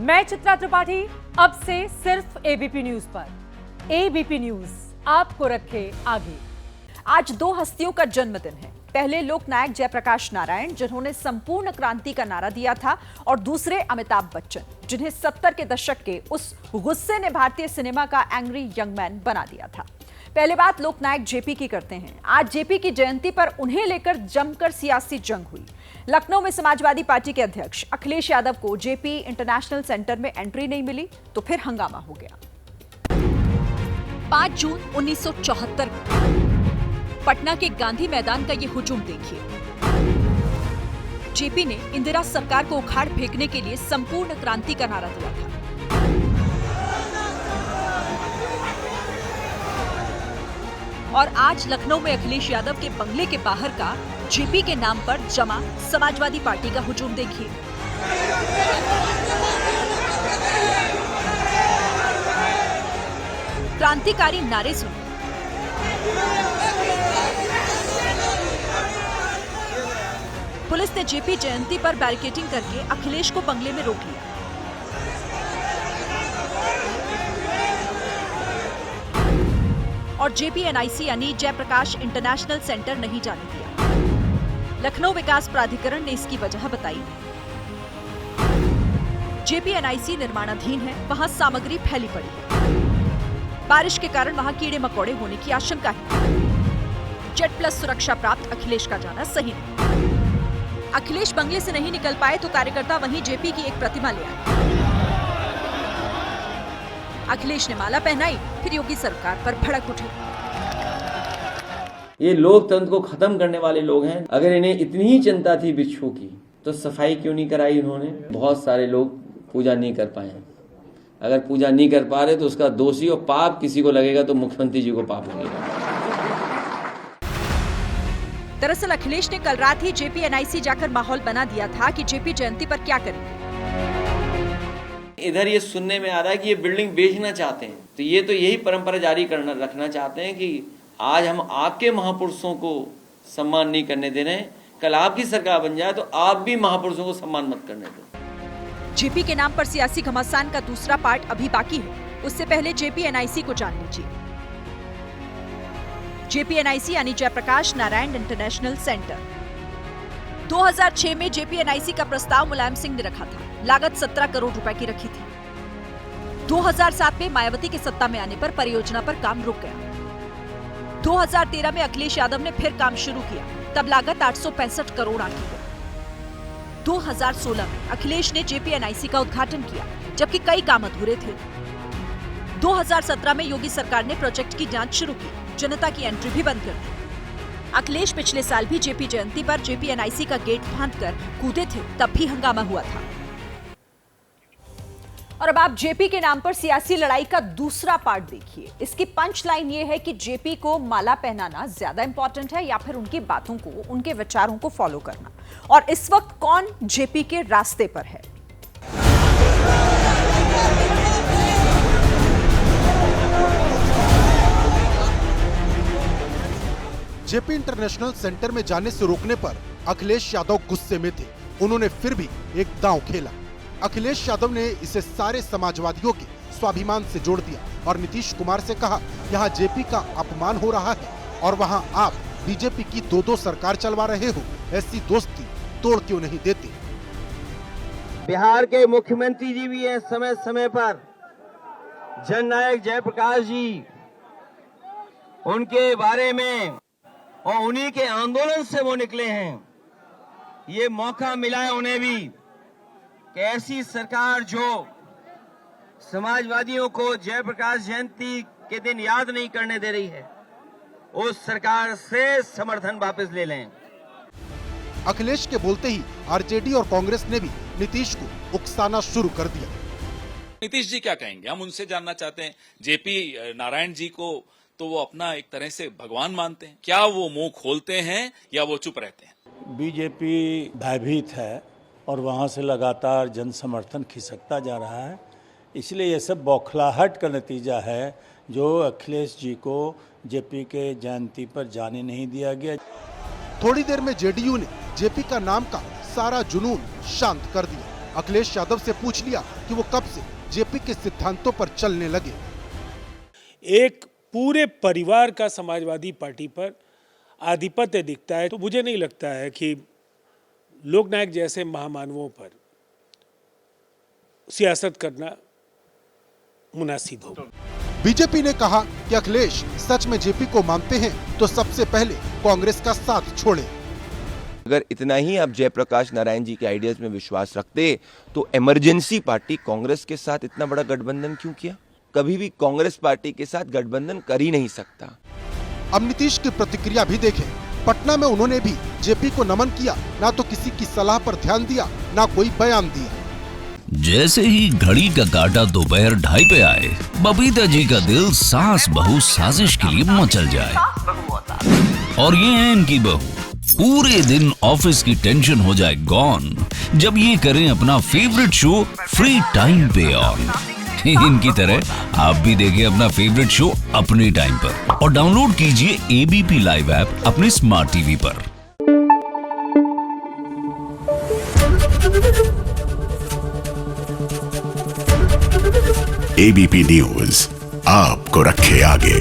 मैं चित्रा त्रिपाठी, अब से सिर्फ एबीपी न्यूज पर। एबीपी न्यूज आपको रखे आगे। आज दो हस्तियों का जन्मदिन है। पहले लोकनायक जयप्रकाश नारायण, जिन्होंने संपूर्ण क्रांति का नारा दिया था, और दूसरे अमिताभ बच्चन, जिन्हें 70 के दशक के उस गुस्से ने भारतीय सिनेमा का एंग्री यंग मैन बना दिया था। पहले बात लोकनायक जेपी की करते हैं। आज जेपी की जयंती पर उन्हें लेकर जमकर सियासी जंग हुई। लखनऊ में समाजवादी पार्टी के अध्यक्ष अखिलेश यादव को जेपी इंटरनेशनल सेंटर में एंट्री नहीं मिली तो फिर हंगामा हो गया। 5 जून 1974 पटना के गांधी मैदान का ये हुजूम देखिए। जेपी ने इंदिरा सरकार को उखाड़ फेंकने के लिए संपूर्ण क्रांति का नारा दिया था। और आज लखनऊ में अखिलेश यादव के बंगले के बाहर का जेपी के नाम पर जमा समाजवादी पार्टी का हुजूम देखिए। क्रांतिकारी नारे सुनिए। पुलिस ने जेपी जयंती पर बैरिकेडिंग करके अखिलेश को बंगले में रोक लिया। और जेपीएनआईसी यानी जयप्रकाश इंटरनेशनल सेंटर नहीं जाने दिया। लखनऊ विकास प्राधिकरण ने इसकी वजह बताई। जेपीएनआईसी निर्माणाधीन है, वहां सामग्री फैली पड़ी है। बारिश के कारण वहां कीड़े मकोड़े होने की आशंका है। जेड प्लस सुरक्षा प्राप्त अखिलेश का जाना सही नहीं। अखिलेश बंगले से नहीं निकल पाए तो कार्यकर्ता वहीं जेपी की एक प्रतिमा ले आए। अखिलेश ने माला पहनाई, फिर योगी सरकार पर भड़क उठे। ये लोकतंत्र को खत्म करने वाले लोग हैं। अगर इन्हें इतनी ही चिंता थी बिच्छू की तो सफाई क्यों नहीं कराई इन्होंने? बहुत सारे लोग पूजा नहीं कर पाए। अगर पूजा नहीं कर पा रहे तो उसका दोषी और पाप किसी को लगेगा तो मुख्यमंत्री जी को पाप लगेगा। दरअसल अखिलेश ने कल रात ही जेपीएनआईसी जाकर माहौल बना दिया था कि जेपी जयंती पर क्या करेंगे। इधर ये सुनने में आ रहा है कि ये बिल्डिंग बेचना चाहते हैं, तो ये तो यही परंपरा जारी रखना चाहते हैं कि आज हम आपके महापुरुषों को सम्मान नहीं करने दे रहे हैं, कल आपकी सरकार बन जाए तो आप भी महापुरुषों को सम्मान मत करने दो। जेपी के नाम पर सियासी घमासान का दूसरा पार्ट अभी बाकी है। उससे पहले जेपीएनआईसी को जान लीजिए। जेपीएनआईसी यानी जयप्रकाश नारायण इंटरनेशनल सेंटर। 2006 में जेपीएनआईसी का प्रस्ताव मुलायम सिंह ने रखा था। लागत 17 करोड़ रुपए की रखी थी। 2007 में मायावती के सत्ता में आने पर परियोजना पर काम रुक गया। 2013 में अखिलेश यादव ने फिर काम शुरू किया, तब लागत 865 करोड़ आंकी गई। 2016 में अखिलेश ने जेपीएनआईसी का उद्घाटन किया, जबकि कई काम अधूरे थे। 2017 में योगी सरकार ने प्रोजेक्ट की जांच शुरू की, जनता की एंट्री भी बंद कर दी। अखिलेश पिछले साल भी जेपी जयंती पर जेपीएनआईसी का गेट फांदकर कूदे थे, तब भी हंगामा हुआ था। और अब आप जेपी के नाम पर सियासी लड़ाई का दूसरा पार्ट देखिए। इसकी पंच लाइन ये है कि जेपी को माला पहनाना ज्यादा इंपॉर्टेंट है या फिर उनकी बातों को, उनके विचारों को फॉलो करना। और इस वक्त कौन जेपी के रास्ते पर है? जेपी इंटरनेशनल सेंटर में जाने से रोकने पर अखिलेश यादव गुस्से में थे। उन्होंने फिर भी एक दांव खेला। अखिलेश यादव ने इसे सारे समाजवादियों के स्वाभिमान से जोड़ दिया और नीतीश कुमार से कहा, यहाँ जेपी का अपमान हो रहा है और वहाँ आप बीजेपी की दो सरकार चलवा रहे हो, ऐसी दोस्ती तोड़ क्यों नहीं देते? बिहार के मुख्यमंत्री जी भी हैं समय समय पर, जननायक जयप्रकाश जी, उनके बारे में और उन्हीं के आंदोलन से वो निकले हैं। ये मौका मिला है उन्हें भी कि ऐसी सरकार जो समाजवादियों को जयप्रकाश जयंती के दिन याद नहीं करने दे रही है, उस सरकार से समर्थन वापस ले लें। अखिलेश के बोलते ही आरजेडी और कांग्रेस ने भी नीतीश को उकसाना शुरू कर दिया। नीतीश जी क्या कहेंगे, हम उनसे जानना चाहते हैं। जेपी नारायण जी को तो वो अपना एक तरह से भगवान मानते हैं, क्या वो मुंह खोलते हैं या वो चुप रहते हैं? बीजेपी भयभीत है और वहां से लगातार जन समर्थन खिसकता जा रहा है, इसलिए ये सब बौखलाहट का नतीजा है जो अखिलेश जी को जेपी के जयंती पर जाने नहीं दिया गया। थोड़ी देर में जेडीयू ने जेपी का नाम का सारा जुनून शांत कर दिया। अखिलेश यादव से पूछ लिया कि वो कब से जेपी के सिद्धांतों पर चलने लगे। एक पूरे परिवार का समाजवादी पार्टी पर आधिपत्य दिखता है तो मुझे नहीं लगता है कि लोकनायक जैसे महामानवों पर सियासत करना मुनासिब हो। बीजेपी ने कहा कि अखिलेश सच में जेपी को मानते हैं तो सबसे पहले कांग्रेस का साथ छोड़ें। अगर इतना ही आप जयप्रकाश नारायण जी के आइडियाज में विश्वास रखते तो इमरजेंसी पार्टी कांग्रेस के साथ इतना बड़ा गठबंधन क्यों किया? कभी भी कांग्रेस पार्टी के साथ गठबंधन कर ही नहीं सकता। अब नीतीश की प्रतिक्रिया भी देखें। पटना में उन्होंने भी जेपी को नमन किया, ना तो किसी की सलाह पर ध्यान दिया, ना कोई बयान दिया। जैसे ही घड़ी का काटा दोपहर 2:30 पे आए, बबीता जी का दिल सास बहू साजिश के लिए मचल जाए। और ये है इनकी बहू, पूरे दिन ऑफिस की टेंशन हो जाए गॉन जब ये करें अपना फेवरेट शो फ्री टाइम पे ऑन। इनकी तरह आप भी देखिए अपना फेवरेट शो अपने टाइम पर और डाउनलोड कीजिए एबीपी लाइव ऐप अपने स्मार्ट टीवी पर। एबीपी न्यूज आपको रखे आगे।